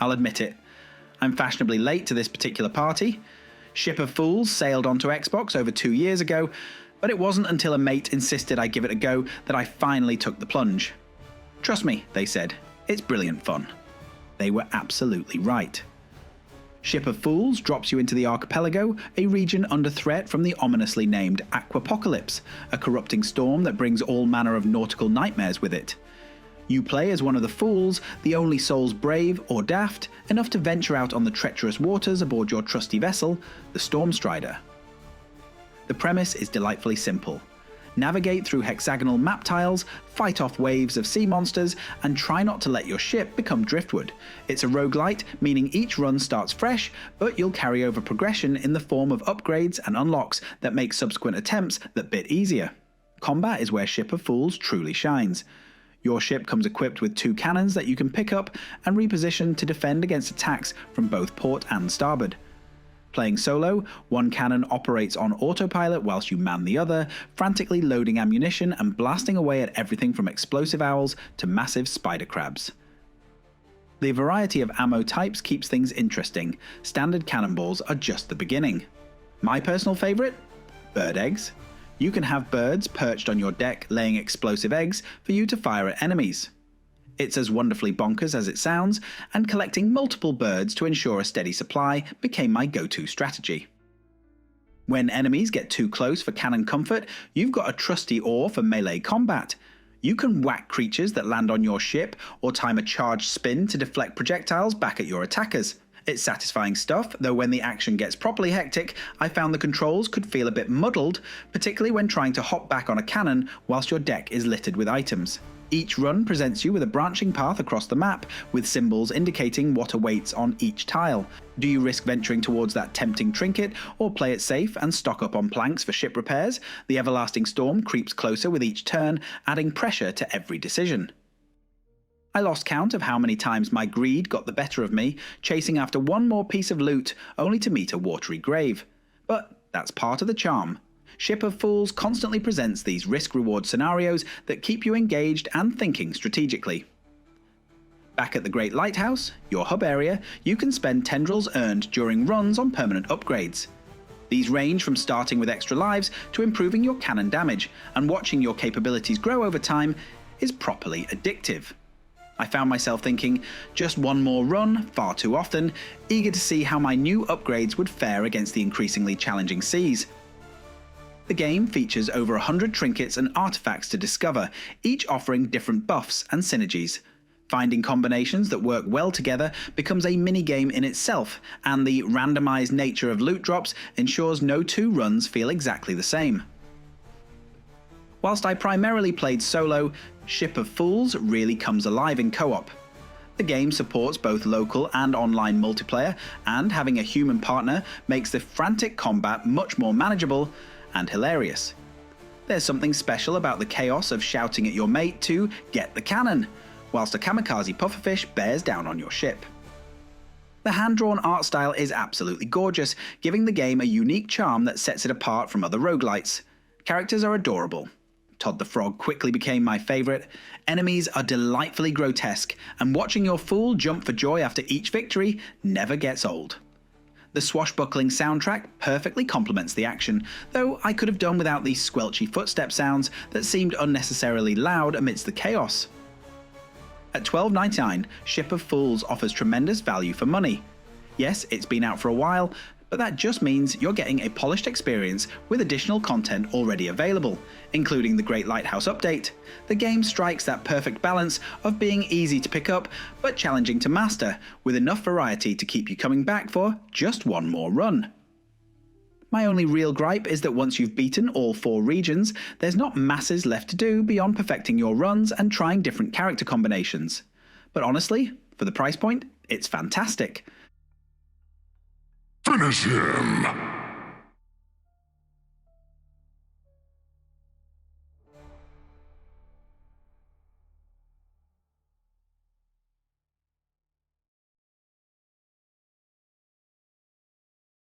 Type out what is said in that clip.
I'll admit it. I'm fashionably late to this particular party. Ship of Fools sailed onto Xbox over 2 years ago, but it wasn't until a mate insisted I give it a go that I finally took the plunge. Trust me, they said, it's brilliant fun. They were absolutely right. Ship of Fools drops you into the archipelago, a region under threat from the ominously named Aquapocalypse, a corrupting storm that brings all manner of nautical nightmares with it. You play as one of the fools, the only souls brave or daft enough to venture out on the treacherous waters aboard your trusty vessel, the Stormstrider. The premise is delightfully simple. Navigate through hexagonal map tiles, fight off waves of sea monsters, and try not to let your ship become driftwood. It's a roguelite, meaning each run starts fresh, but you'll carry over progression in the form of upgrades and unlocks that make subsequent attempts that bit easier. Combat is where Ship of Fools truly shines. Your ship comes equipped with 2 cannons that you can pick up and reposition to defend against attacks from both port and starboard. Playing solo, one cannon operates on autopilot whilst you man the other, frantically loading ammunition and blasting away at everything from explosive owls to massive spider crabs. The variety of ammo types keeps things interesting. Standard cannonballs are just the beginning. My personal favourite? Bird eggs. You can have birds perched on your deck laying explosive eggs for you to fire at enemies. It's as wonderfully bonkers as it sounds, and collecting multiple birds to ensure a steady supply became my go-to strategy. When enemies get too close for cannon comfort, you've got a trusty oar for melee combat. You can whack creatures that land on your ship, or time a charged spin to deflect projectiles back at your attackers. It's satisfying stuff, though when the action gets properly hectic, I found the controls could feel a bit muddled, particularly when trying to hop back on a cannon whilst your deck is littered with items. Each run presents you with a branching path across the map, with symbols indicating what awaits on each tile. Do you risk venturing towards that tempting trinket, or play it safe and stock up on planks for ship repairs? The everlasting storm creeps closer with each turn, adding pressure to every decision. I lost count of how many times my greed got the better of me, chasing after one more piece of loot, only to meet a watery grave. But that's part of the charm. Ship of Fools constantly presents these risk-reward scenarios that keep you engaged and thinking strategically. Back at the Great Lighthouse, your hub area, you can spend tendrils earned during runs on permanent upgrades. These range from starting with extra lives to improving your cannon damage, and watching your capabilities grow over time is properly addictive. I found myself thinking, just one more run, far too often, eager to see how my new upgrades would fare against the increasingly challenging seas. The game features over 100 trinkets and artifacts to discover, each offering different buffs and synergies. Finding combinations that work well together becomes a mini-game in itself, and the randomized nature of loot drops ensures no 2 runs feel exactly the same. Whilst I primarily played solo, Ship of Fools really comes alive in co-op. The game supports both local and online multiplayer, and having a human partner makes the frantic combat much more manageable and hilarious. There's something special about the chaos of shouting at your mate to get the cannon, whilst a kamikaze pufferfish bears down on your ship. The hand-drawn art style is absolutely gorgeous, giving the game a unique charm that sets it apart from other roguelites. Characters are adorable. Todd the Frog quickly became my favourite. Enemies are delightfully grotesque, and watching your fool jump for joy after each victory never gets old. The swashbuckling soundtrack perfectly complements the action, though I could have done without these squelchy footstep sounds that seemed unnecessarily loud amidst the chaos. At $12.99, Ship of Fools offers tremendous value for money. Yes, it's been out for a while, but that just means you're getting a polished experience with additional content already available, including the Great Lighthouse update. The game strikes that perfect balance of being easy to pick up but challenging to master, with enough variety to keep you coming back for just one more run. My only real gripe is that once you've beaten all 4 regions, there's not masses left to do beyond perfecting your runs and trying different character combinations. But honestly, for the price point, it's fantastic. Finish him!